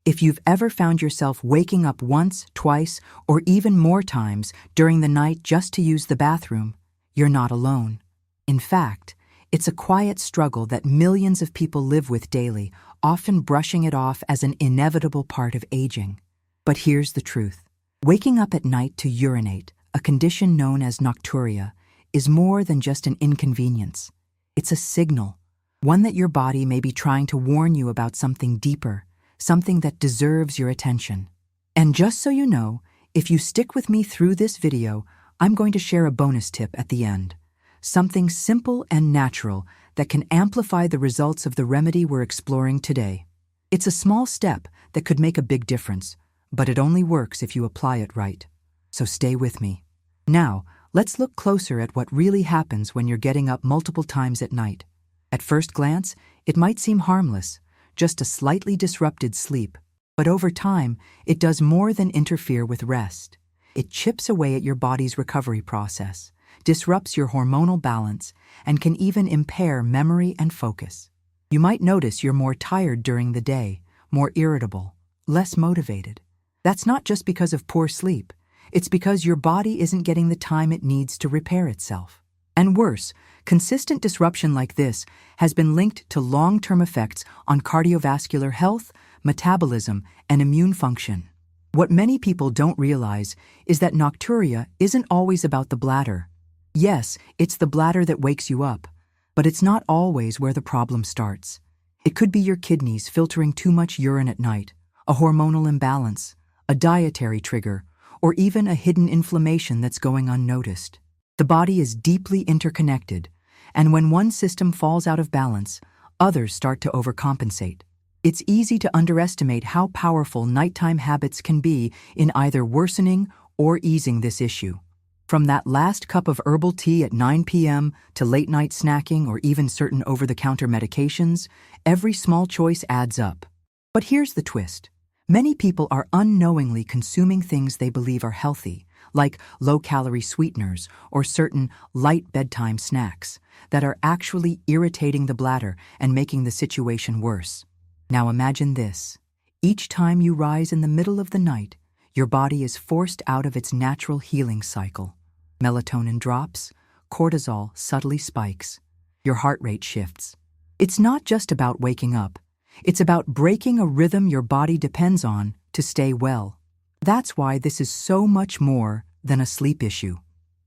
If you've ever found yourself waking up once, twice, or even more times during the night just to use the bathroom, you're not alone. In fact, it's a quiet struggle that millions of people live with daily, often brushing it off as an inevitable part of aging. But here's the truth. Waking up at night to urinate, a condition known as nocturia, is more than just an inconvenience. It's a signal, one that your body may be trying to warn you about something deeper, something that deserves your attention. And just so you know, if you stick with me through this video, I'm going to share a bonus tip at the end. Something simple and natural that can amplify the results of the remedy we're exploring today. It's a small step that could make a big difference, but it only works if you apply it right. So stay with me. Now, let's look closer at what really happens when you're getting up multiple times at night. At first glance, it might seem harmless, just a slightly disrupted sleep, but over time, it does more than interfere with rest. It chips away at your body's recovery process, disrupts your hormonal balance, and can even impair memory and focus. You might notice you're more tired during the day, more irritable, less motivated. That's not just because of poor sleep. It's because your body isn't getting the time it needs to repair itself. And worse, consistent disruption like this has been linked to long-term effects on cardiovascular health, metabolism, and immune function. What many people don't realize is that nocturia isn't always about the bladder. Yes, it's the bladder that wakes you up, but it's not always where the problem starts. It could be your kidneys filtering too much urine at night, a hormonal imbalance, a dietary trigger, or even a hidden inflammation that's going unnoticed. The body is deeply interconnected, and when one system falls out of balance, others start to overcompensate. It's easy to underestimate how powerful nighttime habits can be in either worsening or easing this issue. From that last cup of herbal tea at 9 p.m. to late-night snacking or even certain over-the-counter medications, every small choice adds up. But here's the twist. Many people are unknowingly consuming things they believe are healthy, like low-calorie sweeteners or certain light bedtime snacks, that are actually irritating the bladder and making the situation worse. Now imagine this. Each time you rise in the middle of the night, your body is forced out of its natural healing cycle. Melatonin drops, cortisol subtly spikes, your heart rate shifts. It's not just about waking up. It's about breaking a rhythm your body depends on to stay well. That's why this is so much more than a sleep issue.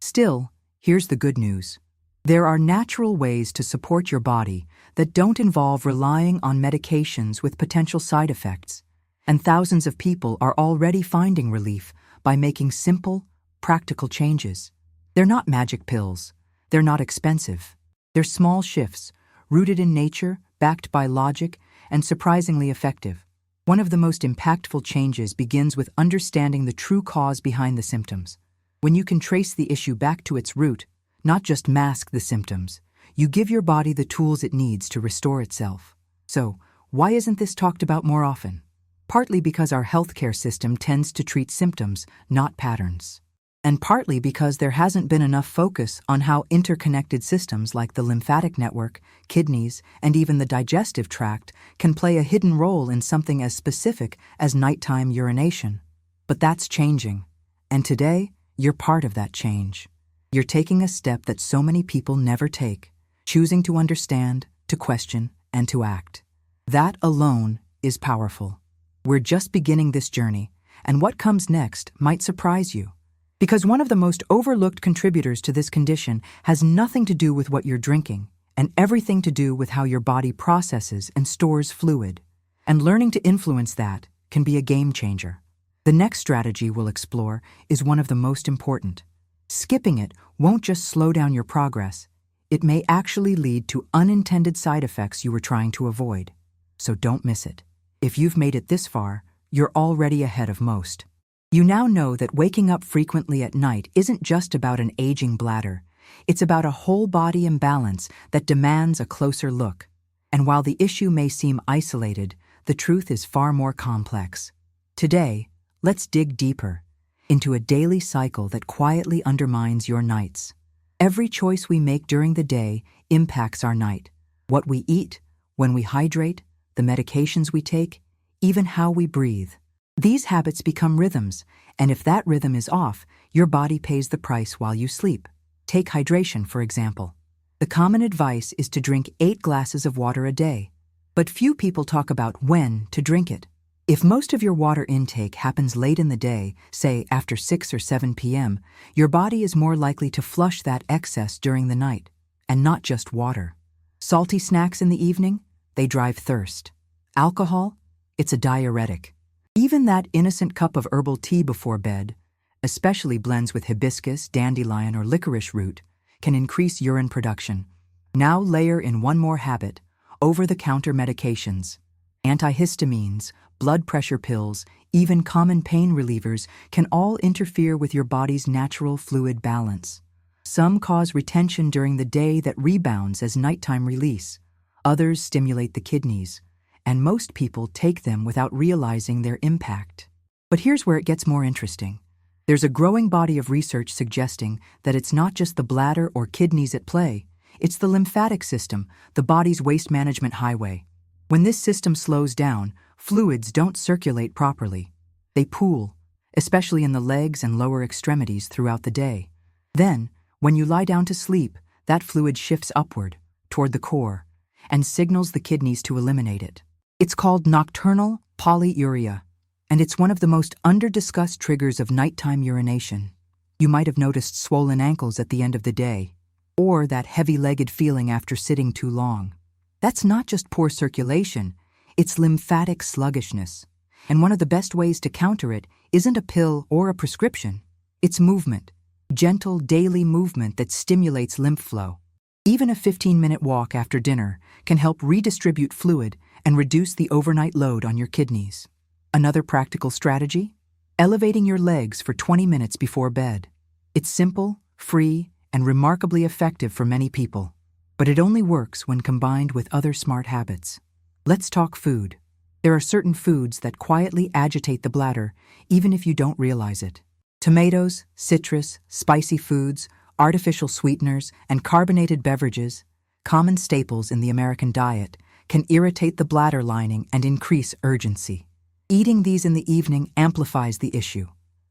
Still, here's the good news. There are natural ways to support your body that don't involve relying on medications with potential side effects. And thousands of people are already finding relief by making simple, practical changes. They're not magic pills. They're not expensive. They're small shifts, rooted in nature, backed by logic, and surprisingly effective. One of the most impactful changes begins with understanding the true cause behind the symptoms. When you can trace the issue back to its root, not just mask the symptoms, you give your body the tools it needs to restore itself. So, why isn't this talked about more often? Partly because our healthcare system tends to treat symptoms, not patterns. And partly because there hasn't been enough focus on how interconnected systems like the lymphatic network, kidneys, and even the digestive tract can play a hidden role in something as specific as nighttime urination. But that's changing. And today, you're part of that change. You're taking a step that so many people never take, choosing to understand, to question, and to act. That alone is powerful. We're just beginning this journey, and what comes next might surprise you. Because one of the most overlooked contributors to this condition has nothing to do with what you're drinking, and everything to do with how your body processes and stores fluid. And learning to influence that can be a game changer. The next strategy we'll explore is one of the most important. Skipping it won't just slow down your progress. It may actually lead to unintended side effects you were trying to avoid. So don't miss it. If you've made it this far, you're already ahead of most. You now know that waking up frequently at night isn't just about an aging bladder. It's about a whole body imbalance that demands a closer look. And while the issue may seem isolated, the truth is far more complex. Today, let's dig deeper into a daily cycle that quietly undermines your nights. Every choice we make during the day impacts our night. What we eat, when we hydrate, the medications we take, even how we breathe. These habits become rhythms, and if that rhythm is off, your body pays the price while you sleep. Take hydration, for example. The common advice is to drink 8 glasses of water a day, but few people talk about when to drink it. If most of your water intake happens late in the day, say after 6 or 7 p.m., your body is more likely to flush that excess during the night, and not just water. Salty snacks in the evening? They drive thirst. Alcohol? It's a diuretic. Even that innocent cup of herbal tea before bed, especially blends with hibiscus, dandelion, or licorice root, can increase urine production. Now layer in one more habit: over-the-counter medications. Antihistamines, blood pressure pills, even common pain relievers can all interfere with your body's natural fluid balance. Some cause retention during the day that rebounds as nighttime release. Others stimulate the kidneys, and most people take them without realizing their impact. But here's where it gets more interesting. There's a growing body of research suggesting that it's not just the bladder or kidneys at play, it's the lymphatic system, the body's waste management highway. When this system slows down, fluids don't circulate properly. They pool, especially in the legs and lower extremities throughout the day. Then, when you lie down to sleep, that fluid shifts upward, toward the core, and signals the kidneys to eliminate it. It's called nocturnal polyuria, and it's one of the most under-discussed triggers of nighttime urination. You might have noticed swollen ankles at the end of the day, or that heavy-legged feeling after sitting too long. That's not just poor circulation, it's lymphatic sluggishness. And one of the best ways to counter it isn't a pill or a prescription. It's movement, gentle daily movement that stimulates lymph flow. Even a 15-minute walk after dinner can help redistribute fluid and reduce the overnight load on your kidneys. Another practical strategy? Elevating your legs for 20 minutes before bed. It's simple, free, and remarkably effective for many people. But it only works when combined with other smart habits. Let's talk food. There are certain foods that quietly agitate the bladder, even if you don't realize it. Tomatoes, citrus, spicy foods, artificial sweeteners, and carbonated beverages, common staples in the American diet, can irritate the bladder lining and increase urgency. Eating these in the evening amplifies the issue.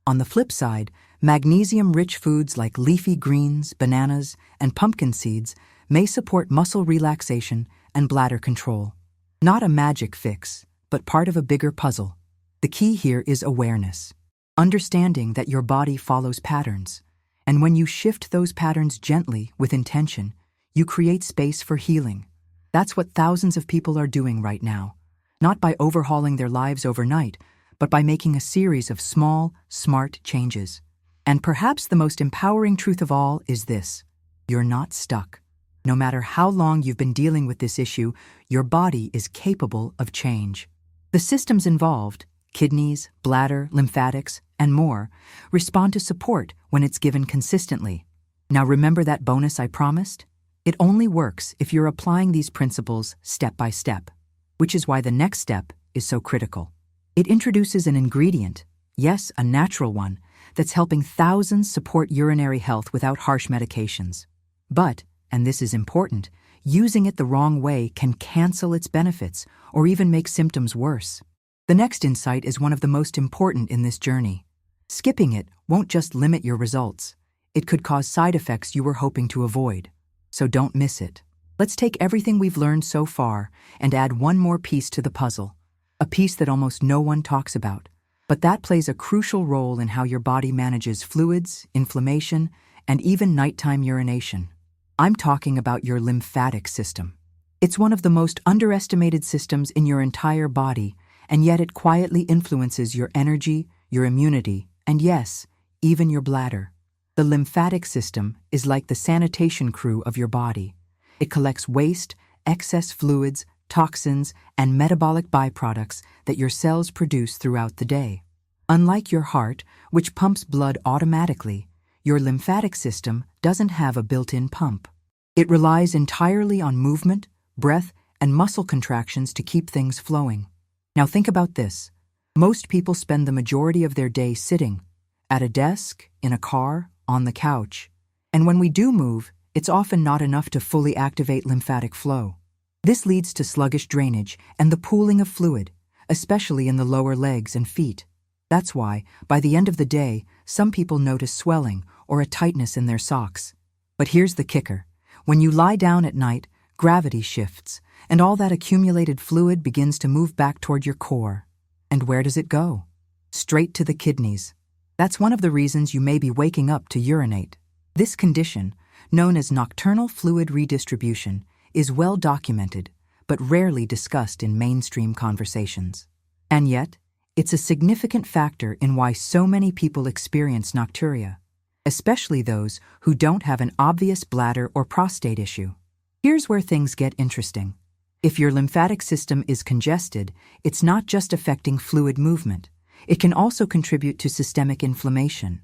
On the flip side, magnesium-rich foods like leafy greens, bananas, and pumpkin seeds may support muscle relaxation and bladder control. Not a magic fix, but part of a bigger puzzle. The key here is awareness. Understanding that your body follows patterns. And when you shift those patterns gently with intention, you create space for healing. That's what thousands of people are doing right now. Not by overhauling their lives overnight, but by making a series of small, smart changes. And perhaps the most empowering truth of all is this: you're not stuck. No matter how long you've been dealing with this issue, your body is capable of change. The systems involved, kidneys, bladder, lymphatics, and more, respond to support when it's given consistently. Now remember that bonus I promised? It only works if you're applying these principles step by step, which is why the next step is so critical. It introduces an ingredient, yes, a natural one, that's helping thousands support urinary health without harsh medications. But, and this is important, using it the wrong way can cancel its benefits or even make symptoms worse. The next insight is one of the most important in this journey. Skipping it won't just limit your results. It could cause side effects you were hoping to avoid. So don't miss it. Let's take everything we've learned so far and add one more piece to the puzzle. A piece that almost no one talks about, but that plays a crucial role in how your body manages fluids, inflammation, and even nighttime urination. I'm talking about your lymphatic system. It's one of the most underestimated systems in your entire body, and yet it quietly influences your energy, your immunity, and yes, even your bladder. The lymphatic system is like the sanitation crew of your body. It collects waste, excess fluids, toxins, and metabolic byproducts that your cells produce throughout the day. Unlike your heart, which pumps blood automatically, your lymphatic system doesn't have a built-in pump. It relies entirely on movement, breath, and muscle contractions to keep things flowing. Now think about this. Most people spend the majority of their day sitting, at a desk, in a car, on the couch. And when we do move, it's often not enough to fully activate lymphatic flow. This leads to sluggish drainage and the pooling of fluid, especially in the lower legs and feet. That's why, by the end of the day, some people notice swelling or a tightness in their socks. But here's the kicker. When you lie down at night, gravity shifts, and all that accumulated fluid begins to move back toward your core. And where does it go? Straight to the kidneys. That's one of the reasons you may be waking up to urinate. This condition, known as nocturnal fluid redistribution, is well documented, but rarely discussed in mainstream conversations. And yet, it's a significant factor in why so many people experience nocturia, especially those who don't have an obvious bladder or prostate issue. Here's where things get interesting. If your lymphatic system is congested, it's not just affecting fluid movement. It can also contribute to systemic inflammation.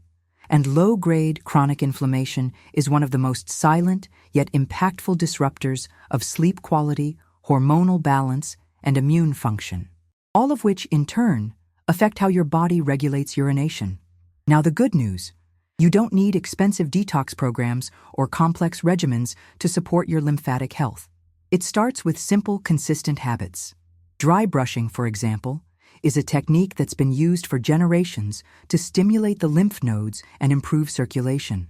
And low-grade chronic inflammation is one of the most silent yet impactful disruptors of sleep quality, hormonal balance, and immune function, all of which, in turn, affect how your body regulates urination. Now, the good news: you don't need expensive detox programs or complex regimens to support your lymphatic health. It starts with simple, consistent habits. Dry brushing, for example, is a technique that's been used for generations to stimulate the lymph nodes and improve circulation.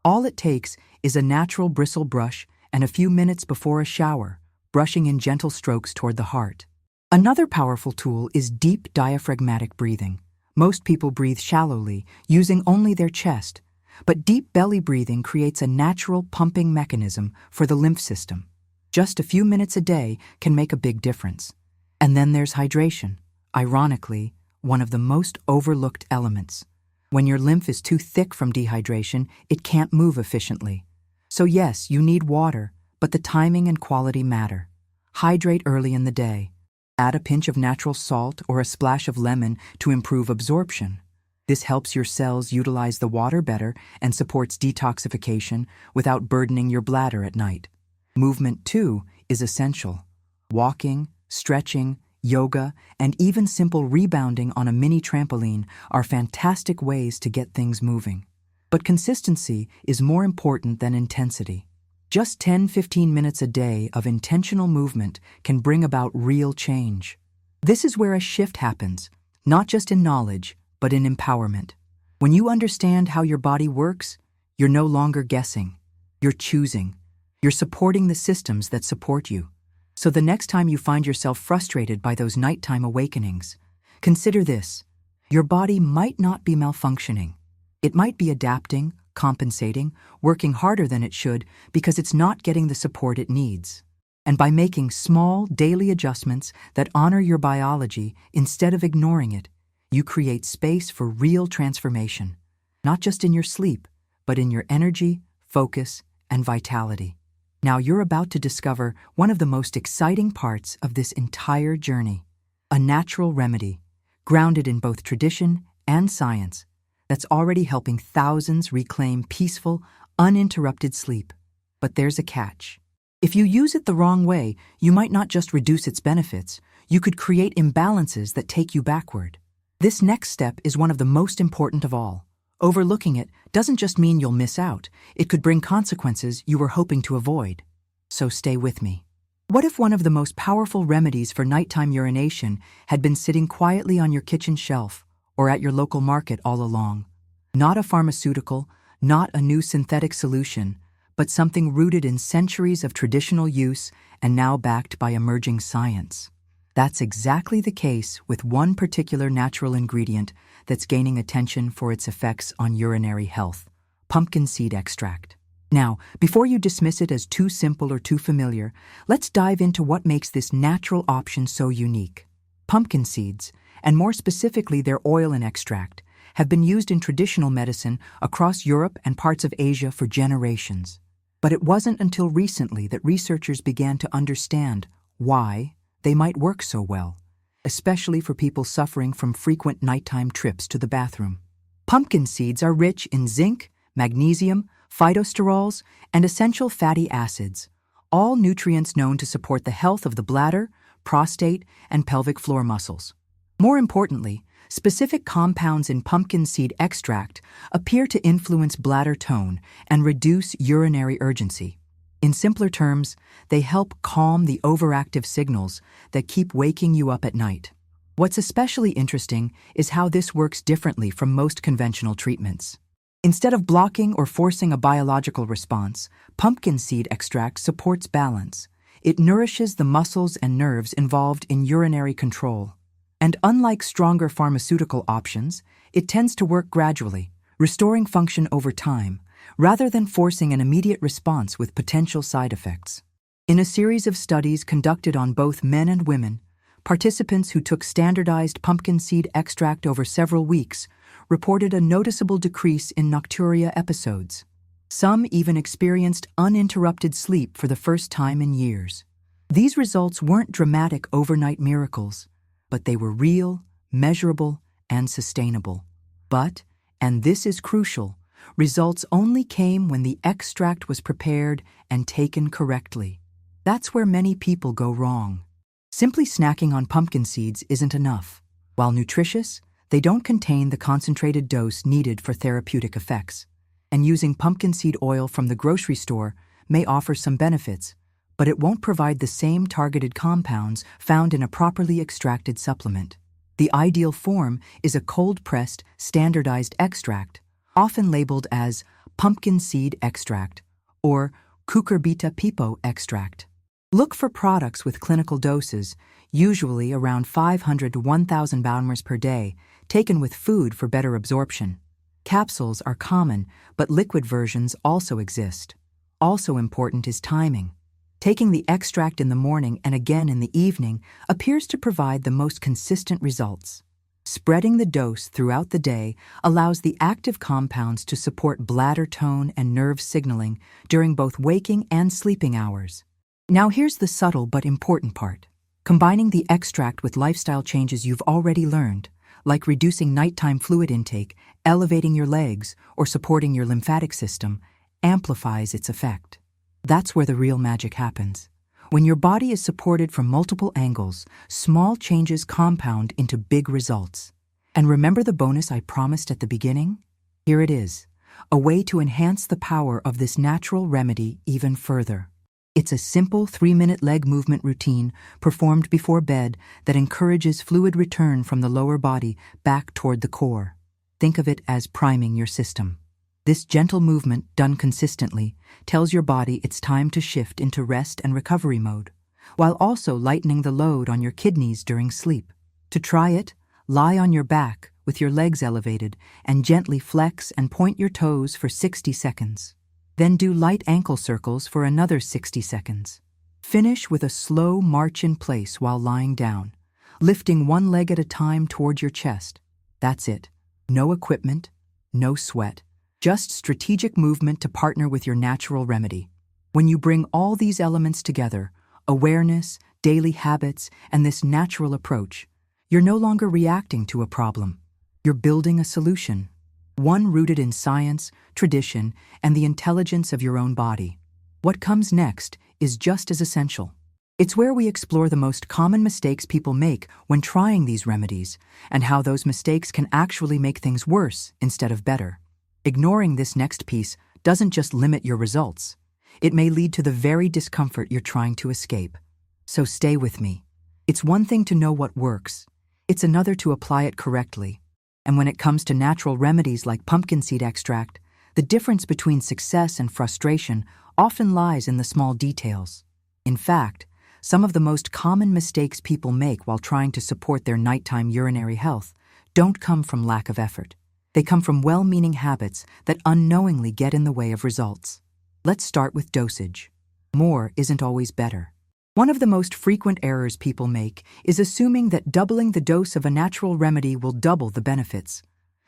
All it takes is a natural bristle brush and a few minutes before a shower, brushing in gentle strokes toward the heart. Another powerful tool is deep diaphragmatic breathing. Most people breathe shallowly, using only their chest, but deep belly breathing creates a natural pumping mechanism for the lymph system. Just a few minutes a day can make a big difference. And then there's hydration. Ironically, one of the most overlooked elements. When your lymph is too thick from dehydration, it can't move efficiently. So yes, you need water, but the timing and quality matter. Hydrate early in the day. Add a pinch of natural salt or a splash of lemon to improve absorption. This helps your cells utilize the water better and supports detoxification without burdening your bladder at night. Movement, too, is essential. Walking, stretching, yoga, and even simple rebounding on a mini trampoline are fantastic ways to get things moving. But consistency is more important than intensity. Just 10-15 minutes a day of intentional movement can bring about real change. This is where a shift happens, not just in knowledge, but in empowerment. When you understand how your body works, you're no longer guessing. You're choosing. You're supporting the systems that support you. So the next time you find yourself frustrated by those nighttime awakenings, consider this. Your body might not be malfunctioning. It might be adapting, compensating, working harder than it should because it's not getting the support it needs. And by making small, daily adjustments that honor your biology instead of ignoring it, you create space for real transformation, not just in your sleep, but in your energy, focus, and vitality. Now you're about to discover one of the most exciting parts of this entire journey, a natural remedy, grounded in both tradition and science, that's already helping thousands reclaim peaceful, uninterrupted sleep. But there's a catch. If you use it the wrong way, you might not just reduce its benefits, you could create imbalances that take you backward. This next step is one of the most important of all. Overlooking it doesn't just mean you'll miss out, it could bring consequences you were hoping to avoid. So stay with me. What if one of the most powerful remedies for nighttime urination had been sitting quietly on your kitchen shelf or at your local market all along? Not a pharmaceutical, not a new synthetic solution, but something rooted in centuries of traditional use and now backed by emerging science. That's exactly the case with one particular natural ingredient that's gaining attention for its effects on urinary health: pumpkin seed extract. Now, before you dismiss it as too simple or too familiar, let's dive into what makes this natural option so unique. Pumpkin seeds, and more specifically their oil and extract, have been used in traditional medicine across Europe and parts of Asia for generations. But it wasn't until recently that researchers began to understand why they might work so well, especially for people suffering from frequent nighttime trips to the bathroom. Pumpkin seeds are rich in zinc, magnesium, phytosterols, and essential fatty acids, all nutrients known to support the health of the bladder, prostate, and pelvic floor muscles. More importantly, specific compounds in pumpkin seed extract appear to influence bladder tone and reduce urinary urgency. In simpler terms, they help calm the overactive signals that keep waking you up at night. What's especially interesting is how this works differently from most conventional treatments. Instead of blocking or forcing a biological response, pumpkin seed extract supports balance. It nourishes the muscles and nerves involved in urinary control. And unlike stronger pharmaceutical options, it tends to work gradually, restoring function over time, rather than forcing an immediate response with potential side effects. In a series of studies conducted on both men and women, participants who took standardized pumpkin seed extract over several weeks reported a noticeable decrease in nocturia episodes. Some even experienced uninterrupted sleep for the first time in years. These results weren't dramatic overnight miracles, but they were real, measurable, and sustainable. But, and this is crucial, results only came when the extract was prepared and taken correctly. That's where many people go wrong. Simply snacking on pumpkin seeds isn't enough. While nutritious, they don't contain the concentrated dose needed for therapeutic effects. And using pumpkin seed oil from the grocery store may offer some benefits, but it won't provide the same targeted compounds found in a properly extracted supplement. The ideal form is a cold-pressed, standardized extract, often labeled as pumpkin seed extract or Cucurbita pepo extract. Look for products with clinical doses, usually around 500 to 1,000 Baumers per day, taken with food for better absorption. Capsules are common, but liquid versions also exist. Also important is timing. Taking the extract in the morning and again in the evening appears to provide the most consistent results. Spreading the dose throughout the day allows the active compounds to support bladder tone and nerve signaling during both waking and sleeping hours. Now here's the subtle but important part. Combining the extract with lifestyle changes you've already learned, like reducing nighttime fluid intake, elevating your legs, or supporting your lymphatic system, amplifies its effect. That's where the real magic happens. When your body is supported from multiple angles, small changes compound into big results. And remember the bonus I promised at the beginning? Here it is, a way to enhance the power of this natural remedy even further. It's a simple 3-minute leg movement routine performed before bed that encourages fluid return from the lower body back toward the core. Think of it as priming your system. This gentle movement, done consistently, tells your body it's time to shift into rest and recovery mode, while also lightening the load on your kidneys during sleep. To try it, lie on your back with your legs elevated and gently flex and point your toes for 60 seconds. Then do light ankle circles for another 60 seconds. Finish with a slow march in place while lying down, lifting one leg at a time toward your chest. That's it. No equipment, no sweat, just strategic movement to partner with your natural remedy. When you bring all these elements together, awareness, daily habits, and this natural approach, you're no longer reacting to a problem. You're building a solution. One rooted in science, tradition, and the intelligence of your own body. What comes next is just as essential. It's where we explore the most common mistakes people make when trying these remedies, and how those mistakes can actually make things worse instead of better. Ignoring this next piece doesn't just limit your results. It may lead to the very discomfort you're trying to escape. So stay with me. It's one thing to know what works. It's another to apply it correctly. And when it comes to natural remedies like pumpkin seed extract, the difference between success and frustration often lies in the small details. In fact, some of the most common mistakes people make while trying to support their nighttime urinary health don't come from lack of effort. They come from well-meaning habits that unknowingly get in the way of results. Let's start with dosage. More isn't always better. One of the most frequent errors people make is assuming that doubling the dose of a natural remedy will double the benefits.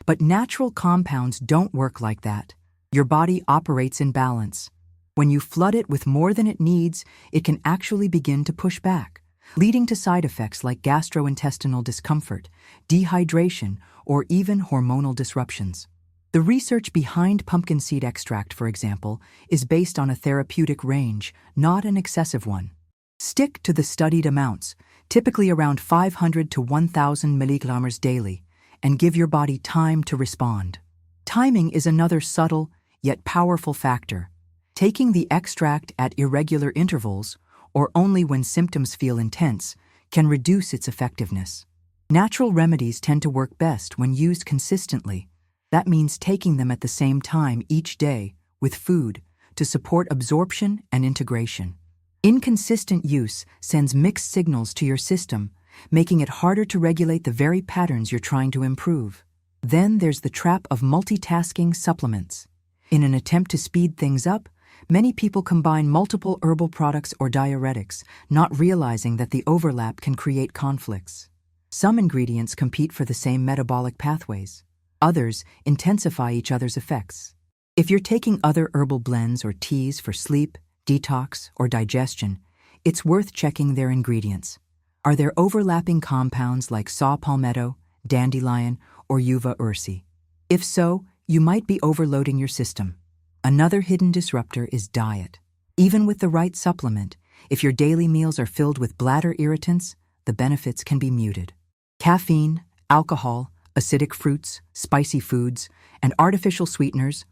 But natural compounds don't work like that. Your body operates in balance. When you flood it with more than it needs, it can actually begin to push back, leading to side effects like gastrointestinal discomfort, dehydration, or even hormonal disruptions. The research behind pumpkin seed extract, for example, is based on a therapeutic range, not an excessive one. Stick to the studied amounts, typically around 500 to 1,000 milligrams daily, and give your body time to respond. Timing is another subtle, yet powerful factor. Taking the extract at irregular intervals, or only when symptoms feel intense, can reduce its effectiveness. Natural remedies tend to work best when used consistently. That means taking them at the same time each day, with food, to support absorption and integration. Inconsistent use sends mixed signals to your system, making it harder to regulate the very patterns you're trying to improve. Then there's the trap of multitasking supplements. In an attempt to speed things up, many people combine multiple herbal products or diuretics, not realizing that the overlap can create conflicts. Some ingredients compete for the same metabolic pathways. Others intensify each other's effects. If you're taking other herbal blends or teas for sleep, detox, or digestion, it's worth checking their ingredients. Are there overlapping compounds like saw palmetto, dandelion, or uva ursi? If so, you might be overloading your system. Another hidden disruptor is diet. Even with the right supplement, if your daily meals are filled with bladder irritants, the benefits can be muted. Caffeine, alcohol, acidic fruits, spicy foods, and artificial sweeteners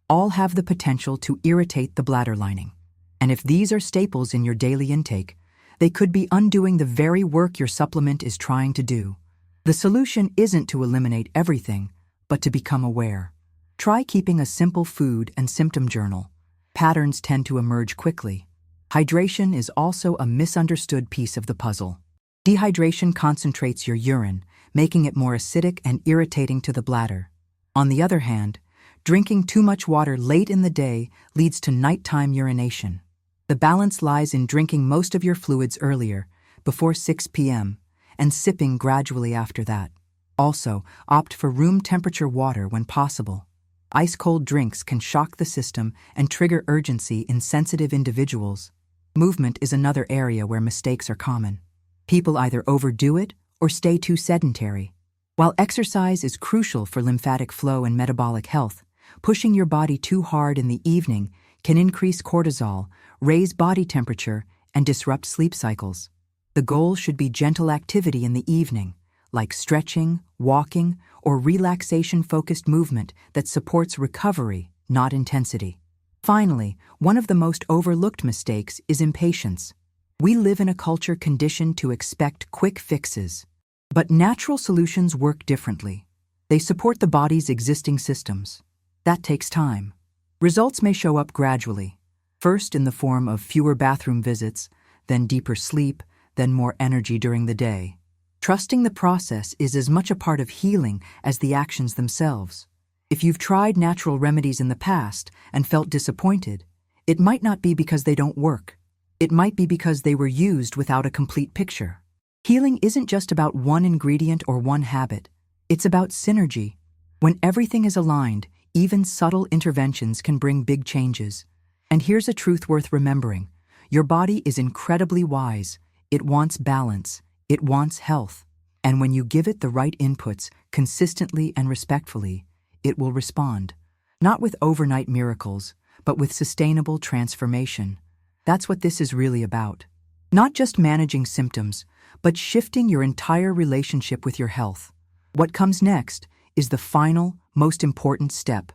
all have the potential to irritate the bladder lining. And if these are staples in your daily intake, they could be undoing the very work your supplement is trying to do. The solution isn't to eliminate everything, but to become aware. Try keeping a simple food and symptom journal. Patterns tend to emerge quickly. Hydration is also a misunderstood piece of the puzzle. Dehydration concentrates your urine, making it more acidic and irritating to the bladder. On the other hand, drinking too much water late in the day leads to nighttime urination. The balance lies in drinking most of your fluids earlier, before 6 p.m., and sipping gradually after that. Also, opt for room temperature water when possible. Ice-cold drinks can shock the system and trigger urgency in sensitive individuals. Movement is another area where mistakes are common. People either overdo it or stay too sedentary. While exercise is crucial for lymphatic flow and metabolic health, pushing your body too hard in the evening can increase cortisol, raise body temperature, and disrupt sleep cycles. The goal should be gentle activity in the evening, like stretching, walking, or relaxation-focused movement that supports recovery, not intensity. Finally, one of the most overlooked mistakes is impatience. We live in a culture conditioned to expect quick fixes. But natural solutions work differently. They support the body's existing systems. That takes time. Results may show up gradually, first in the form of fewer bathroom visits, then deeper sleep, then more energy during the day. Trusting the process is as much a part of healing as the actions themselves. If you've tried natural remedies in the past and felt disappointed, it might not be because they don't work. It might be because they were used without a complete picture. Healing isn't just about one ingredient or one habit. It's about synergy. When everything is aligned, even subtle interventions can bring big changes. And here's a truth worth remembering. Your body is incredibly wise. It wants balance. It wants health. And when you give it the right inputs, consistently and respectfully, it will respond. Not with overnight miracles, but with sustainable transformation. That's what this is really about. Not just managing symptoms, but shifting your entire relationship with your health. What comes next is the final, most important step.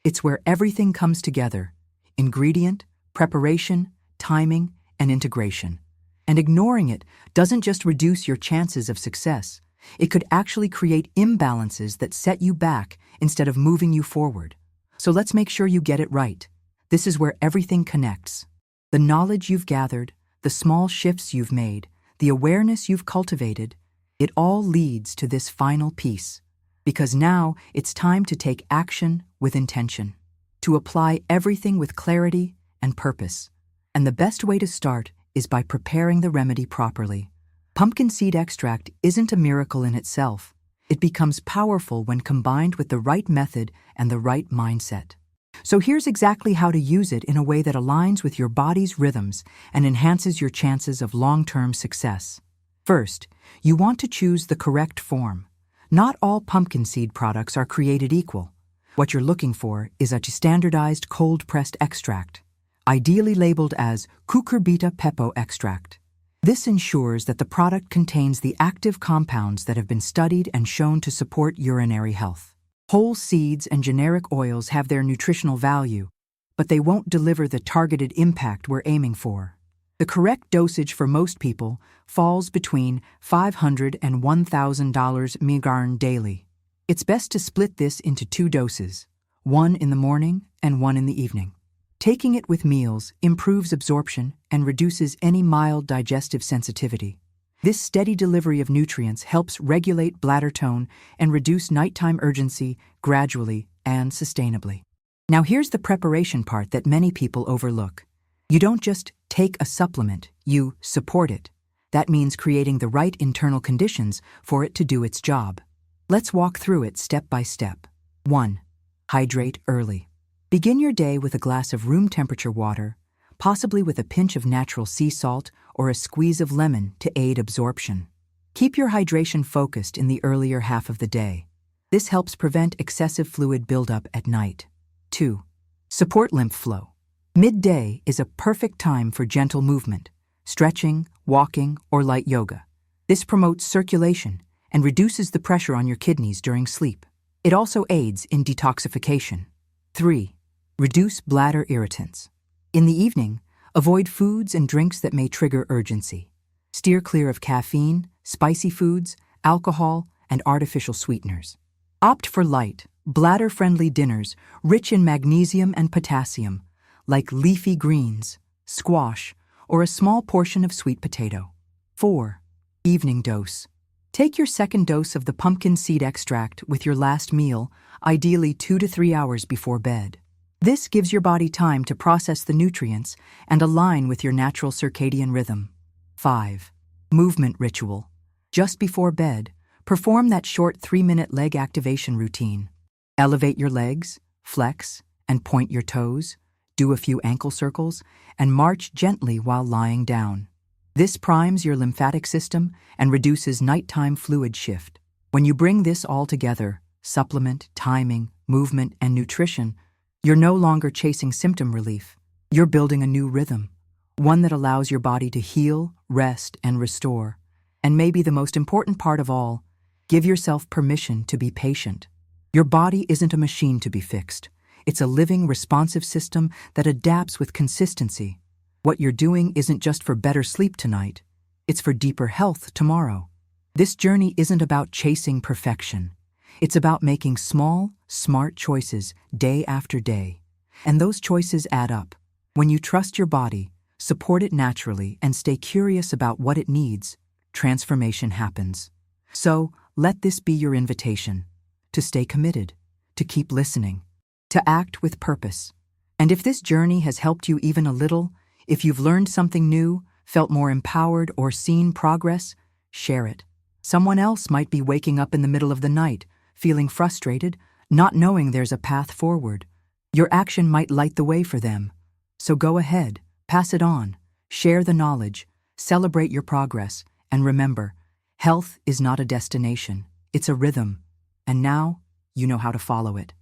It's where everything comes together: ingredient, preparation, timing, and integration. And ignoring it doesn't just reduce your chances of success. It could actually create imbalances that set you back instead of moving you forward. So let's make sure you get it right. This is where everything connects. The knowledge you've gathered, the small shifts you've made, the awareness you've cultivated, it all leads to this final piece. Because now it's time to take action with intention, to apply everything with clarity and purpose. And the best way to start is by preparing the remedy properly. Pumpkin seed extract isn't a miracle in itself. It becomes powerful when combined with the right method and the right mindset. So here's exactly how to use it in a way that aligns with your body's rhythms and enhances your chances of long-term success. First, you want to choose the correct form. Not all pumpkin seed products are created equal. What you're looking for is a standardized cold-pressed extract, ideally labeled as Cucurbita pepo extract. This ensures that the product contains the active compounds that have been studied and shown to support urinary health. Whole seeds and generic oils have their nutritional value, but they won't deliver the targeted impact we're aiming for. The correct dosage for most people falls between $500 and $1,000 mg daily. It's best to split this into 2 doses, one in the morning and one in the evening. Taking it with meals improves absorption and reduces any mild digestive sensitivity. This steady delivery of nutrients helps regulate bladder tone and reduce nighttime urgency gradually and sustainably. Now here's the preparation part that many people overlook. You don't just take a supplement, you support it. That means creating the right internal conditions for it to do its job. Let's walk through it step by step. 1. Hydrate early. Begin your day with a glass of room temperature water, possibly with a pinch of natural sea salt or a squeeze of lemon to aid absorption. Keep your hydration focused in the earlier half of the day. This helps prevent excessive fluid buildup at night. 2. Support lymph flow. Midday is a perfect time for gentle movement, stretching, walking, or light yoga. This promotes circulation and reduces the pressure on your kidneys during sleep. It also aids in detoxification. 3. Reduce bladder irritants. In the evening, avoid foods and drinks that may trigger urgency. Steer clear of caffeine, spicy foods, alcohol, and artificial sweeteners. Opt for light, bladder-friendly dinners rich in magnesium and potassium, like leafy greens, squash, or a small portion of sweet potato. 4. Evening dose. Take your second dose of the pumpkin seed extract with your last meal, ideally 2 to 3 hours before bed. This gives your body time to process the nutrients and align with your natural circadian rhythm. 5. Movement ritual. Just before bed, perform that short 3-minute leg activation routine. Elevate your legs, flex, and point your toes. Do a few ankle circles, and march gently while lying down. This primes your lymphatic system and reduces nighttime fluid shift. When you bring this all together, supplement, timing, movement, and nutrition, you're no longer chasing symptom relief. You're building a new rhythm, one that allows your body to heal, rest, and restore. And maybe the most important part of all, give yourself permission to be patient. Your body isn't a machine to be fixed. It's a living, responsive system that adapts with consistency. What you're doing isn't just for better sleep tonight, it's for deeper health tomorrow. This journey isn't about chasing perfection. It's about making small, smart choices day after day. And those choices add up. When you trust your body, support it naturally, and stay curious about what it needs, transformation happens. So, let this be your invitation to stay committed, to keep listening, to act with purpose. And if this journey has helped you even a little, if you've learned something new, felt more empowered, or seen progress, share it. Someone else might be waking up in the middle of the night, feeling frustrated, not knowing there's a path forward. Your action might light the way for them. So go ahead, pass it on, share the knowledge, celebrate your progress, and remember, health is not a destination, it's a rhythm. And now, you know how to follow it.